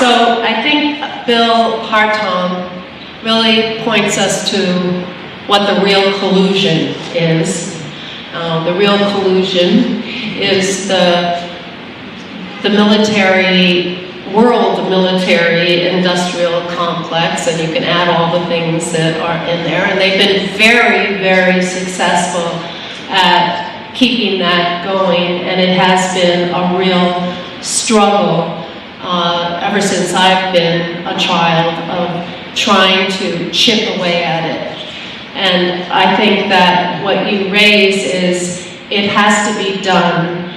So I think Bill Hartung really points us to what the real collusion is. The real collusion is the military world, the military industrial complex, and you can add all the things that are in there. And they've been very, very successful at keeping that going, and it has been a real struggle ever since I've been a child of trying to chip away at it. And I think that what you raise is it has to be done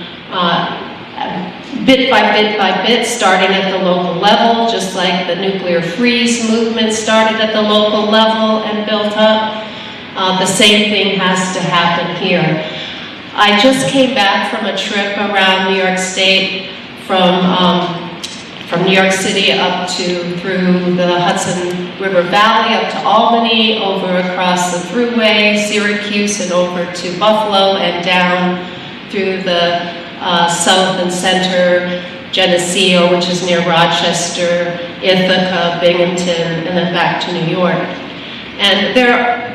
bit by bit by bit, starting at the local level, just like the nuclear freeze movement started at the local level and built up. The same thing has to happen here. I just came back from a trip around New York State from New York City up through the Hudson River Valley, up to Albany, over across the Thruway, Syracuse, and over to Buffalo, and down through the south and center, Geneseo, which is near Rochester, Ithaca, Binghamton, and then back to New York. And there are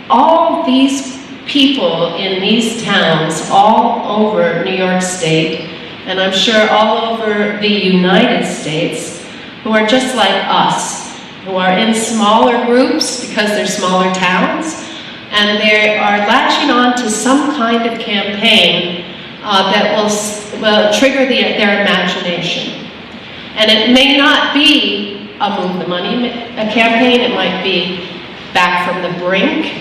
all these people in these towns all over New York State, and I'm sure all over the United States, who are just like us, who are in smaller groups because they're smaller towns, and they are latching on to some kind of campaign that will trigger their imagination. And it may not be a Move the Money campaign, it might be Back from the Brink,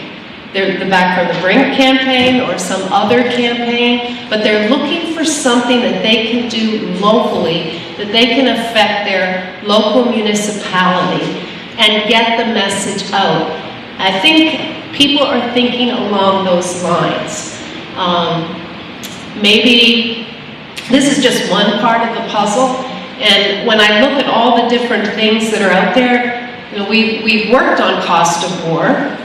the Back from the Brink campaign, or some other campaign, but they're looking for something that they can do locally, that they can affect their local municipality and get the message out. I think people are thinking along those lines. Maybe this is just one part of the puzzle, and when I look at all the different things that are out there, you know, we've worked on cost of war.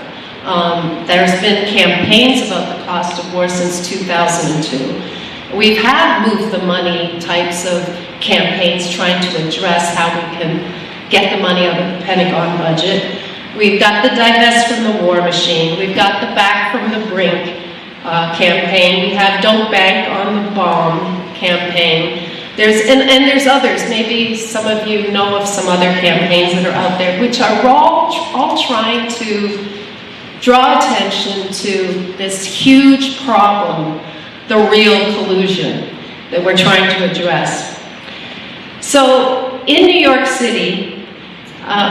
There's been campaigns about the cost of war since 2002. We've had Move the Money types of campaigns trying to address how we can get the money out of the Pentagon budget. We've got the Divest from the War Machine. We've got the Back from the Brink campaign. We have Don't Bank on the Bomb campaign. There's others. Maybe some of you know of some other campaigns that are out there, which are all trying to draw attention to this huge problem, the real collusion that we're trying to address. So in New York City,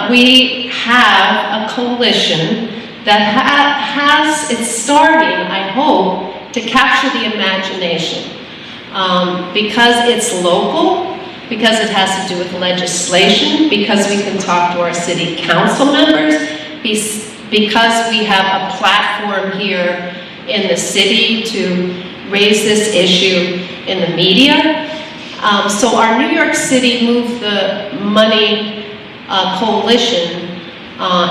we have a coalition that it's starting, I hope, to capture the imagination. Because it's local, because it has to do with legislation, because we can talk to our city council members, because we have a platform here in the city to raise this issue in the media. So our New York City Move the Money coalition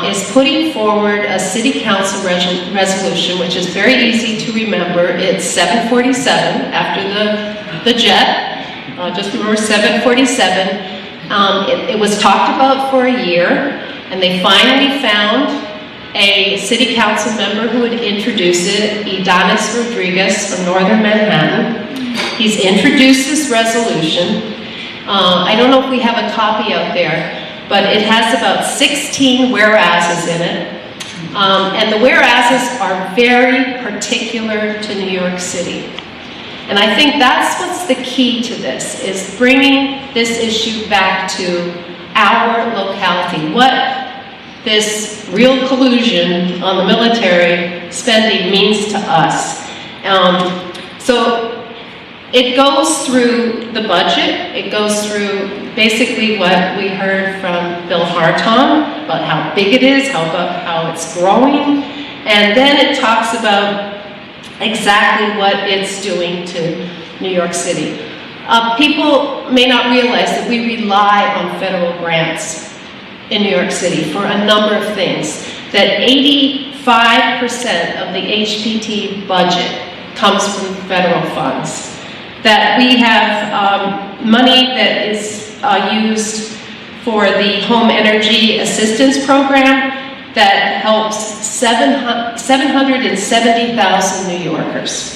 is putting forward a city council resolution, which is very easy to remember. It's 747 after the jet. Just remember 747. It was talked about for a year, and they finally found a city council member who would introduce it, Idanis Rodriguez from Northern Manhattan. He's introduced this resolution. I don't know if we have a copy out there, but it has about 16 whereases in it. And the whereases are very particular to New York City. And I think that's what's the key to this, is bringing this issue back to our locality. What this real collusion on the military spending means to us. So it goes through the budget. It goes through basically what we heard from Bill Hartung about how big it is, how it's growing. And then it talks about exactly what it's doing to New York City. People may not realize that we rely on federal grants in New York City for a number of things. That 85% of the HPT budget comes from federal funds. That we have money that is used for the home energy assistance program that helps 770,000 New Yorkers.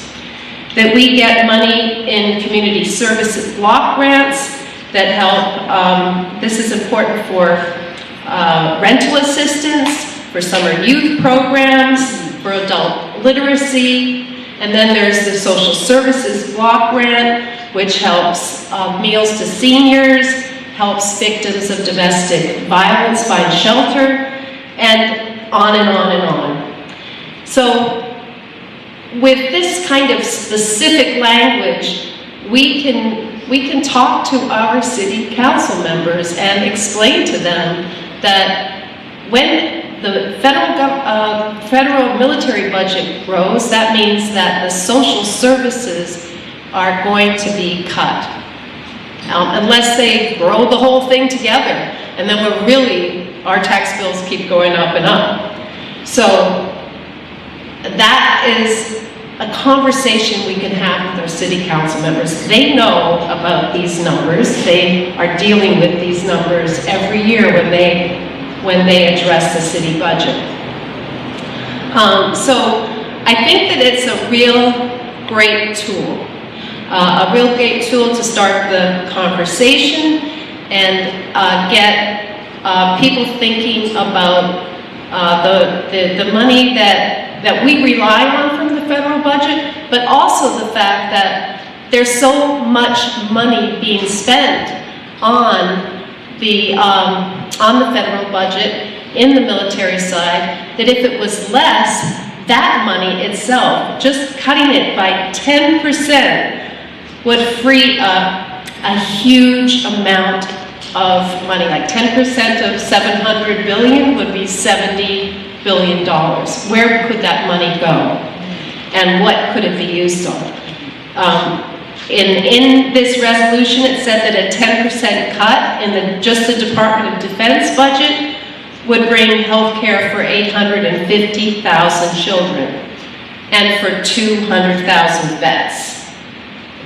That we get money in community services block grants that help, this is important for rental assistance, for summer youth programs, for adult literacy, and then there's the social services block grant, which helps meals to seniors, helps victims of domestic violence find shelter, and on and on and on. So with this kind of specific language, we can talk to our city council members and explain to them that when the federal military budget grows, that means that the social services are going to be cut. Unless they grow the whole thing together, and then our tax bills keep going up and up. So that is a conversation we can have with our city council members. They know about these numbers. They are dealing with these numbers every year when they address the city budget. So I think that it's a real great tool. A real great tool to start the conversation and get people thinking about the money that we rely on from the federal budget, but also the fact that there's so much money being spent on the federal budget in the military side, that if it was less, that money itself, just cutting it by 10%, would free up a huge amount of money. Like 10% of 700 billion would be $70 billion. Where could that money go? And what could it be used on? In this resolution, it said that a 10% cut in just the Department of Defense budget would bring health care for 850,000 children and for 200,000 vets.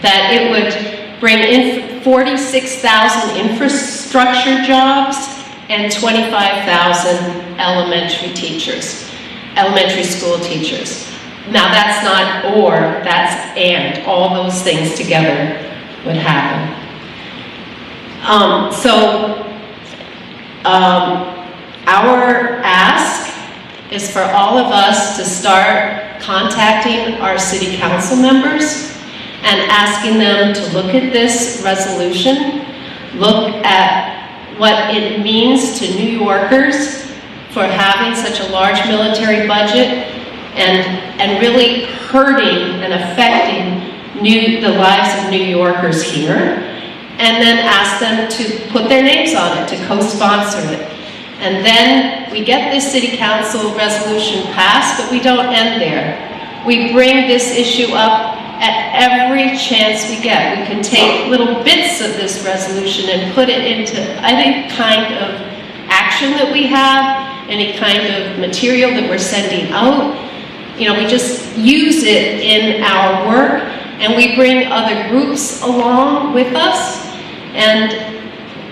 That it would bring in 46,000 infrastructure jobs and 25,000 elementary school teachers. Now that's not or, that's and. All those things together would happen. Our ask is for all of us to start contacting our city council members and asking them to look at this resolution, look at what it means to New Yorkers for having such a large military budget and really hurting and affecting the lives of New Yorkers here, and then ask them to put their names on it, to co-sponsor it. And then we get this city council resolution passed, but we don't end there. We bring this issue up at every chance we get. We can take little bits of this resolution and put it into any kind of action that we have, any kind of material that we're sending out. You know, we just use it in our work, and we bring other groups along with us. And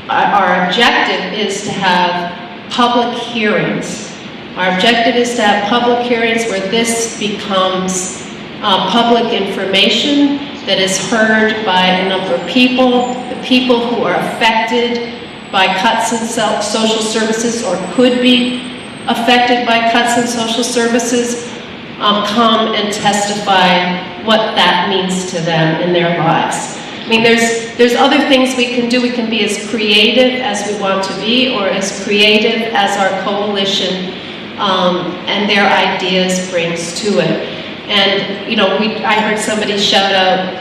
our objective is to have public hearings. Our objective is to have public hearings where this becomes public information that is heard by a number of people. The people who are affected by cuts in social services or could be affected by cuts in social services come and testify what that means to them in their lives. I mean, there's other things we can do. We can be as creative as we want to be, or as creative as our coalition and their ideas brings to it. And, you know, I heard somebody shout out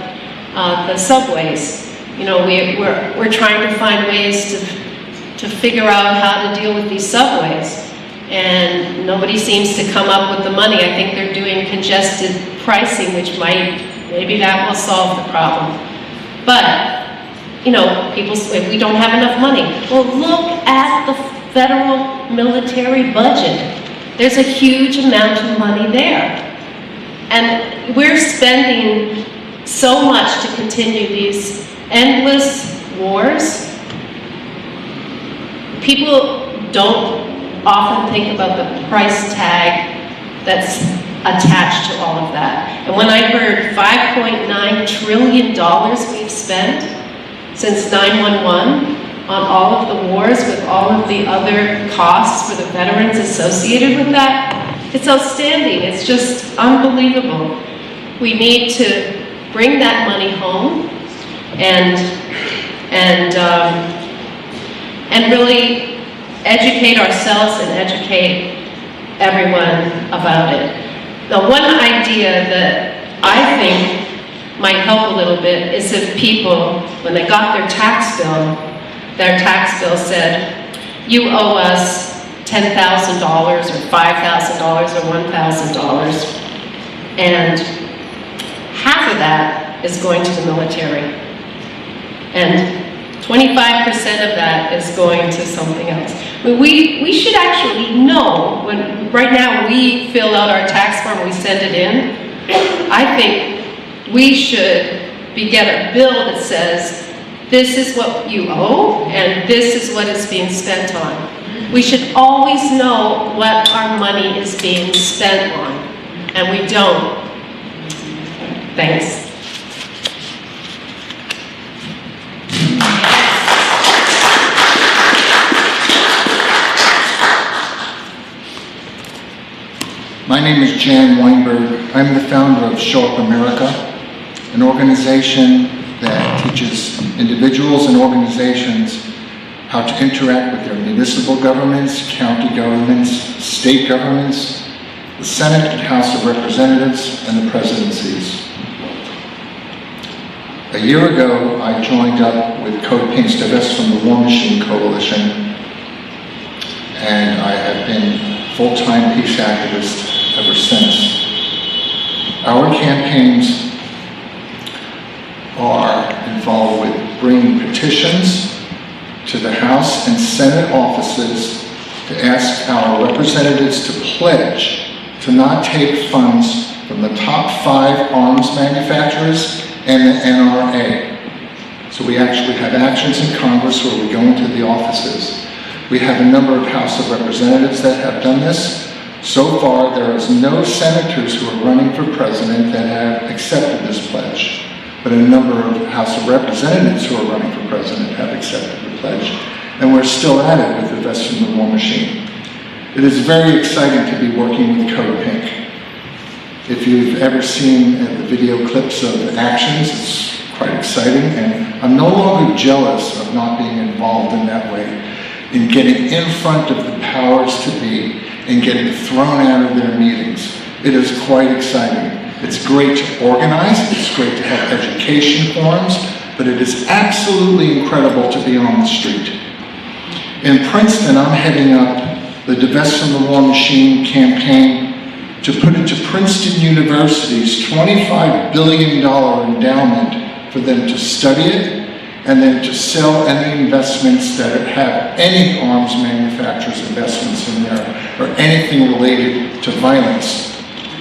the subways. You know, we're trying to find ways to figure out how to deal with these subways. And nobody seems to come up with the money. I think they're doing congested pricing, which maybe that will solve the problem. But, you know, people say, we don't have enough money. Well, look at the federal military budget. There's a huge amount of money there. And we're spending so much to continue these endless wars. people don't often think about the price tag that's attached to all of that. And when I heard $5.9 trillion we've spent since 9/11 on all of the wars with all of the other costs for the veterans associated with that, it's outstanding. It's just unbelievable. We need to bring that money home and really educate ourselves and educate everyone about it. Now, one idea that I think might help a little bit is if people, when they got their tax bill said, you owe us $10,000 or $5,000 or $1,000, and half of that is going to the military, and 25% of that is going to something else. We should actually know, right now we fill out our tax form, we send it in. I think we should get a bill that says, this is what you owe, and this is what it's being spent on. We should always know what our money is being spent on, and we don't. Thanks. My name is Jan Weinberg. I'm the founder of Show Up America, an organization that teaches individuals and organizations how to interact with their municipal governments, county governments, state governments, the Senate and House of Representatives, and the presidencies. A year ago, I joined up with Code Pink's Divest from the War Machine Coalition, and I have been full-time peace activist ever since. Our campaigns are involved with bringing petitions to the House and Senate offices to ask our representatives to pledge to not take funds from the top 5 arms manufacturers and the NRA. So we actually have actions in Congress where we go into the offices. We have a number of House of Representatives that have done this. So far, there is no senators who are running for president that have accepted this pledge. But a number of House of Representatives who are running for president have accepted the pledge. And we're still at it with Divest from the War Machine. It is very exciting to be working with Code Pink. If you've ever seen the video clips of the actions, it's quite exciting. And I'm no longer jealous of not being involved in that way, in getting in front of the powers to be and getting thrown out of their meetings. It is quite exciting. It's great to organize, it's great to have education forums, but it is absolutely incredible to be on the street. In Princeton, I'm heading up the Divest from the War Machine campaign to put into Princeton University's $25 billion endowment for them to study it and then to sell any investments that have any arms manufacturers' investments in there or anything related to violence.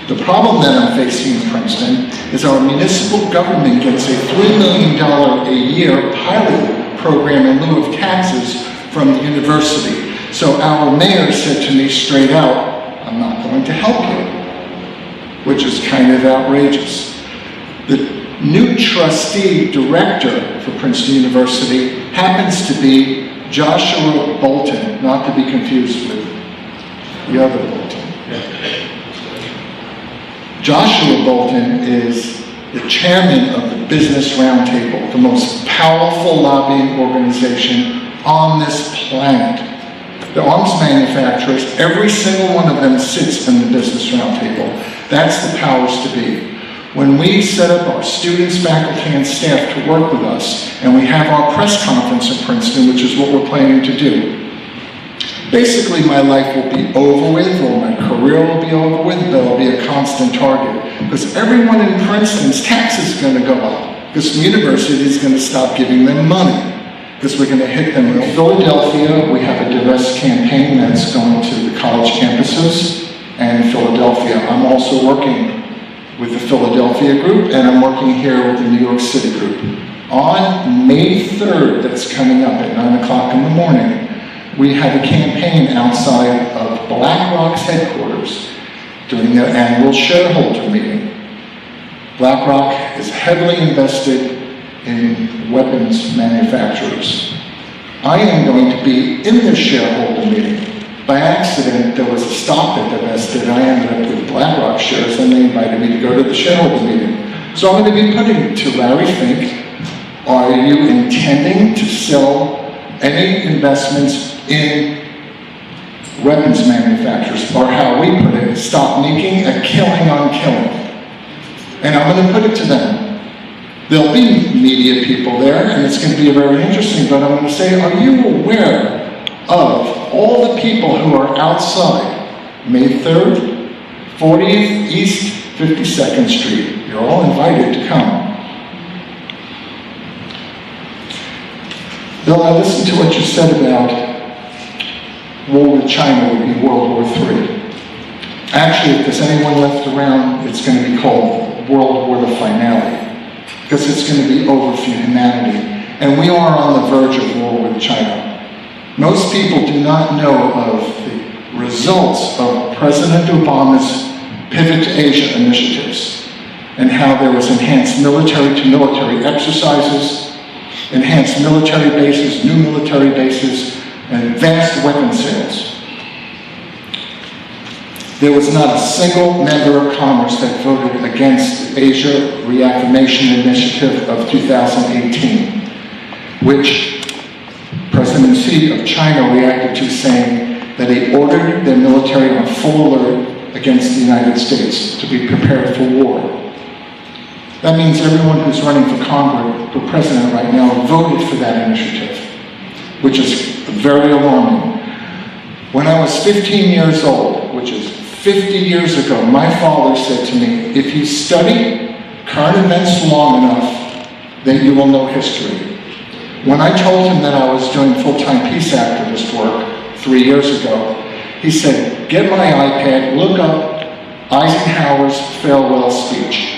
The problem that I'm facing in Princeton is our municipal government gets a $3 million a year pilot program in lieu of taxes from the university. So our mayor said to me straight out, I'm not going to help you, which is kind of outrageous. The new trustee director for Princeton University happens to be Joshua Bolton, not to be confused with the other Bolton. Joshua Bolton is the chairman of the Business Roundtable, the most powerful lobbying organization on this planet. The arms manufacturers, every single one of them sits in the Business Roundtable. That's the powers to be. When we set up our students, faculty, and staff to work with us, and we have our press conference in Princeton, which is what we're planning to do, basically my life will be over with, or my career will be over with, but I'll be a constant target. Because everyone in Princeton's taxes is going to go up, because the university is going to stop giving them money, because we're going to hit them. In Philadelphia, we have a Divest campaign that's going to the college campuses, and in Philadelphia, I'm also working with the Philadelphia group, and I'm working here with the New York City group. On May 3rd, that's coming up at 9 o'clock in the morning, We have a campaign outside of BlackRock's headquarters during their annual shareholder meeting. BlackRock is heavily invested in weapons manufacturers. I am going to be in the shareholder meeting. By accident, there was a stock that divested. I ended up with BlackRock shares, and they invited me to go to the shareholder meeting. So I'm going to be putting to Larry Fink, are you intending to sell any investments in weapons manufacturers, or how we put it, stop making a killing on killing? And I'm going to put it to them. There'll be media people there, and it's going to be very interesting, but I'm going to say, are you aware of all the people who are outside May 3rd, 40th East 52nd Street? You're all invited to come. Bill, I listened to what you said about war with China would be World War III. Actually, if there's anyone left around, it's going to be called World War the Finale, because it's going to be over for humanity. And we are on the verge of war with China. Most people do not know of the results of President Obama's Pivot to Asia initiatives, and how there was enhanced military-to-military exercises, enhanced military bases, new military bases, and vast weapon sales. There was not a single member of Congress that voted against the Asia Reaffirmation Initiative of 2018, which President Xi of China reacted to, saying that he ordered their military on full alert against the United States to be prepared for war. That means everyone who's running for Congress, for president right now, voted for that initiative, which is very alarming. When I was 15 years old, which is 50 years ago, my father said to me, if you study current events long enough, then you will know history. When I told him that I was doing full-time peace activist work 3 years ago, he said, get my iPad, look up Eisenhower's farewell speech.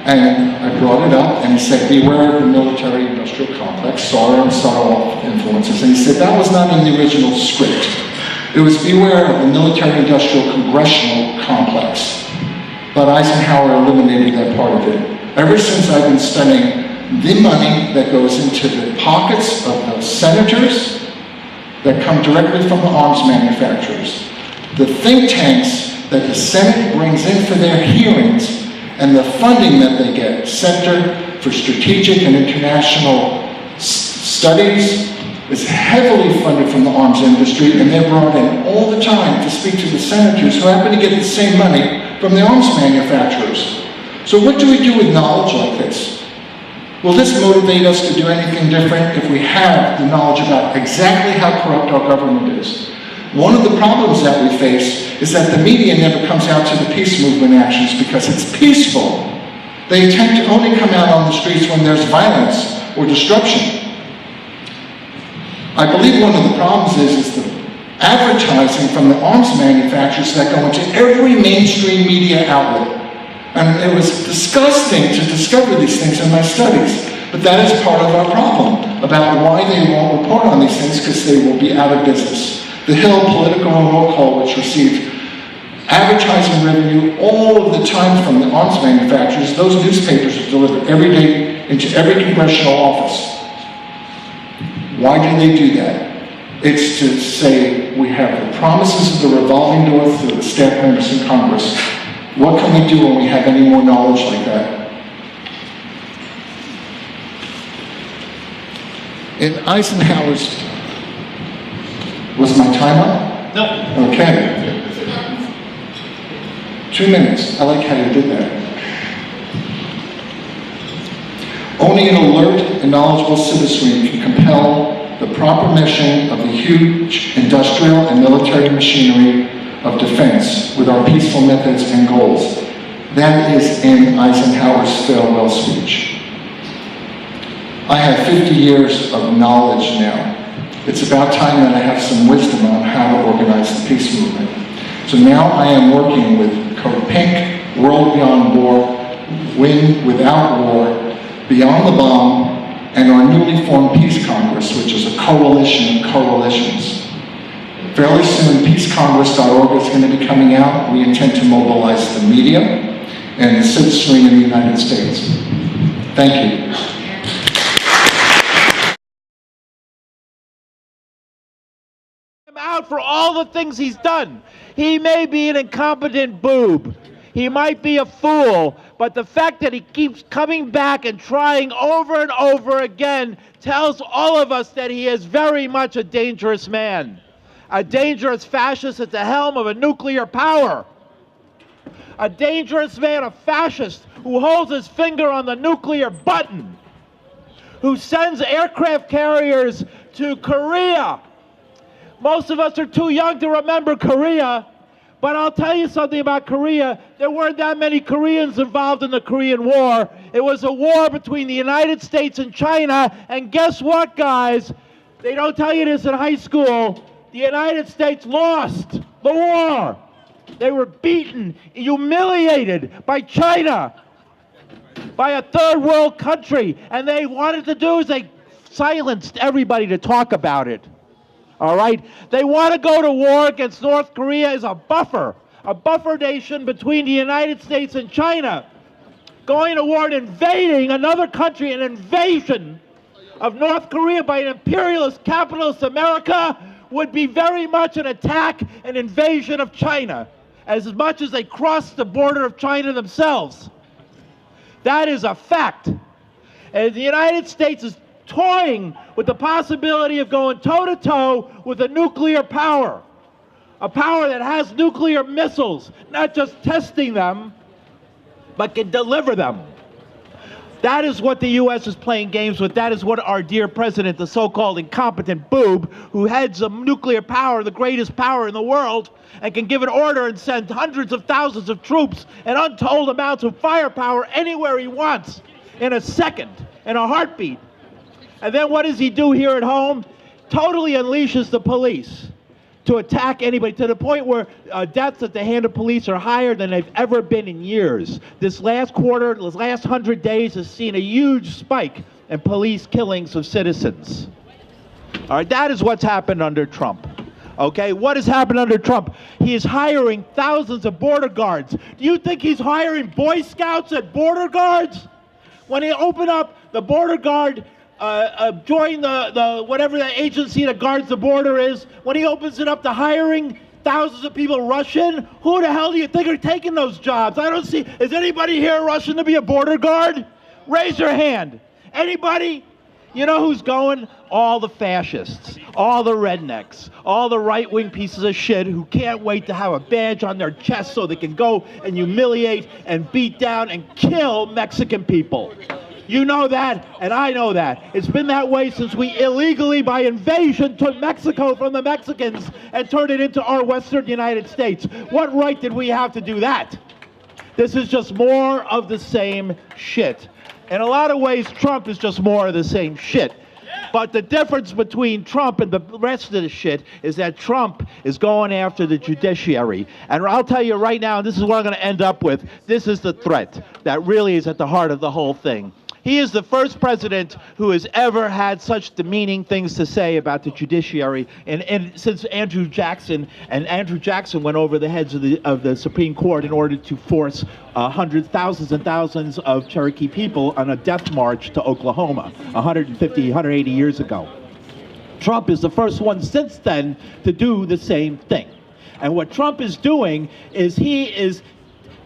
And I brought it up, and he said, beware of the military-industrial complex, sorrow and subtle influences. And he said, that was not in the original script. It was beware of the military-industrial congressional complex. But Eisenhower eliminated that part of it. Ever since I've been studying the money that goes into the pockets of the senators that come directly from the arms manufacturers, the think tanks that the Senate brings in for their hearings, and the funding that they get, Center for Strategic and International Studies, is heavily funded from the arms industry, and they're brought in all the time to speak to the senators who happen to get the same money from the arms manufacturers. So what do we do with knowledge like this? Will this motivate us to do anything different if we have the knowledge about exactly how corrupt our government is? One of the problems that we face is that the media never comes out to the peace movement actions because it's peaceful. They tend to only come out on the streets when there's violence or disruption. I believe one of the problems is the advertising from the arms manufacturers that go into every mainstream media outlet. And it was disgusting to discover these things in my studies. But that is part of our problem about why they won't report on these things, because they will be out of business. The Hill, Political, and Roll Call, which received advertising revenue all of the time from the arms manufacturers, those newspapers are delivered every day into every congressional office. Why do they do that? It's to say we have the promises of the revolving door through the staff members in Congress. What can we do when we have any more knowledge like that? In Eisenhower's, was my time up? No. Okay. 2 minutes. I like how you did that. Only an alert and knowledgeable citizenry can compel the proper mission of the huge industrial and military machinery of defense with our peaceful methods and goals. That is in Eisenhower's farewell speech. I have 50 years of knowledge now. It's about time that I have some wisdom on how to organize the peace movement. So now I am working with Code Pink, World Beyond War, Win Without War, Beyond the Bomb, and our newly formed Peace Congress, which is a coalition of coalitions. Fairly soon, peacecongress.org is going to be coming out. We intend to mobilize the media and the citizenry in the United States. Thank you. Out for all the things he's done. He may be an incompetent boob. He might be a fool, but the fact that he keeps coming back and trying over and over again tells all of us that he is very much a dangerous man. A dangerous fascist at the helm of a nuclear power. A dangerous man, a fascist who holds his finger on the nuclear button. Who sends aircraft carriers to Korea. Most of us are too young to remember Korea, but I'll tell you something about Korea. There weren't that many Koreans involved in the Korean War. It was a war between the United States and China, and guess what, guys? They don't tell you this in high school. The United States lost the war. They were beaten, humiliated by China, by a third world country, and they wanted to do is they silenced everybody to talk about it. All right? They want to go to war against North Korea as a buffer nation between the United States and China. Going to war and invading another country, an invasion of North Korea by an imperialist, capitalist America would be very much an attack, an invasion of China, as much as they crossed the border of China themselves. That is a fact. And the United States is toying with the possibility of going toe-to-toe with a nuclear power. A power that has nuclear missiles, not just testing them, but can deliver them. That is what the U.S. is playing games with. That is what our dear president, the so-called incompetent boob, who heads a nuclear power, the greatest power in the world, and can give an order and send hundreds of thousands of troops and untold amounts of firepower anywhere he wants in a second, in a heartbeat. And then what does he do here at home? Totally unleashes the police to attack anybody, to the point where deaths at the hand of police are higher than they've ever been in years. This last quarter, this last 100 days has seen a huge spike in police killings of citizens. All right, that is what's happened under Trump. Okay, what has happened under Trump? He is hiring thousands of border guards. Do you think he's hiring Boy Scouts and border guards? When he opened up the border guard, join the whatever the agency that guards the border is, when he opens it up to hiring thousands of people rush in, who the hell do you think are taking those jobs? I don't see, is anybody here rushing to be a border guard? Raise your hand. Anybody? You know who's going? All the fascists, all the rednecks, all the right-wing pieces of shit who can't wait to have a badge on their chest so they can go and humiliate and beat down and kill Mexican people. You know that, and I know that. It's been that way since we illegally, by invasion, took Mexico from the Mexicans and turned it into our western United States. What right did we have to do that? This is just more of the same shit. In a lot of ways, Trump is just more of the same shit. But the difference between Trump and the rest of the shit is that Trump is going after the judiciary. And I'll tell you right now, and this is what I'm going to end up with, this is the threat that really is at the heart of the whole thing. He is the first president who has ever had such demeaning things to say about the judiciary, and since Andrew Jackson, and Andrew Jackson went over the heads of the Supreme Court in order to force hundreds, thousands and thousands of Cherokee people on a death march to Oklahoma 150, 180 years ago. Trump is the first one since then to do the same thing. And what Trump is doing is he is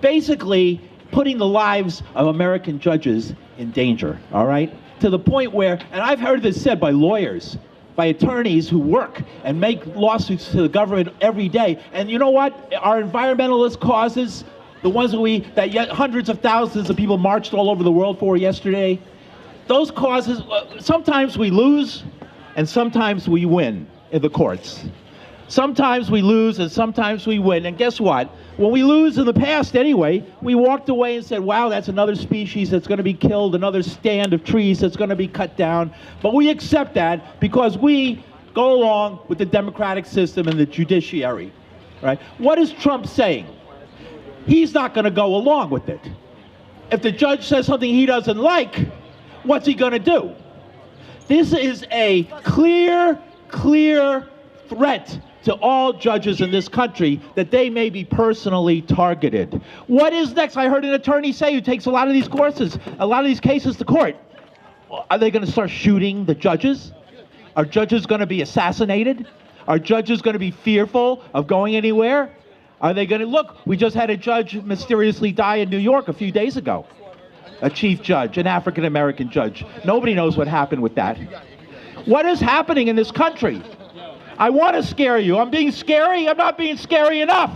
basically putting the lives of American judges in danger, all right? To the point where, and I've heard this said by lawyers, by attorneys who work and make lawsuits to the government every day. And you know what? Our environmentalist causes, the ones that yet hundreds of thousands of people marched all over the world for yesterday, those causes, sometimes we lose and sometimes we win in the courts. Sometimes we lose and sometimes we win. And guess what? When we lose in the past anyway, we walked away and said, wow, that's another species that's going to be killed, another stand of trees that's going to be cut down. But we accept that because we go along with the democratic system and the judiciary, right? What is Trump saying? He's not going to go along with it. If the judge says something he doesn't like, what's he going to do? This is a clear threat to all judges in this country that they may be personally targeted. What is next? I heard an attorney say who takes a lot of these courses, a lot of these cases to court. Are they going to start shooting the judges? Are judges going to be assassinated? Are judges going to be fearful of going anywhere? Are they going to, look, we just had a judge mysteriously die in New York a few days ago. A chief judge, an African-American judge. Nobody knows what happened with that. What is happening in this country? I want to scare you. I'm being scary. I'm not being scary enough.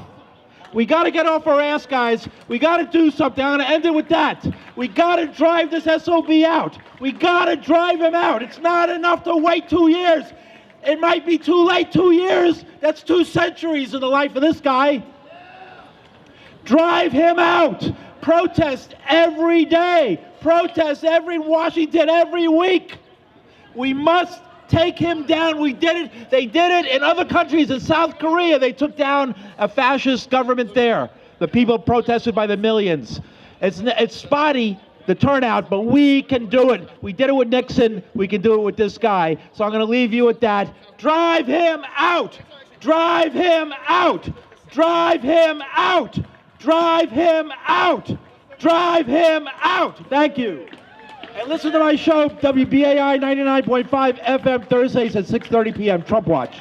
We got to get off our ass, guys. We got to do something. I'm going to end it with that. We got to drive this SOB out. We got to drive him out. It's not enough to wait 2 years. It might be too late. 2 years. That's 2 centuries in the life of this guy. Drive him out. Protest every day. Protest every Washington every week. We must take him down. We did it. They did it in other countries. In South Korea, they took down a fascist government there. The people protested by the millions. It's spotty, the turnout, but we can do it. We did it with Nixon. We can do it with this guy. So I'm going to leave you with that. Drive him out. Drive him out. Drive him out. Drive him out. Drive him out. Thank you. And listen to my show, WBAI 99.5 FM, Thursdays at 6:30 p.m. Trump Watch.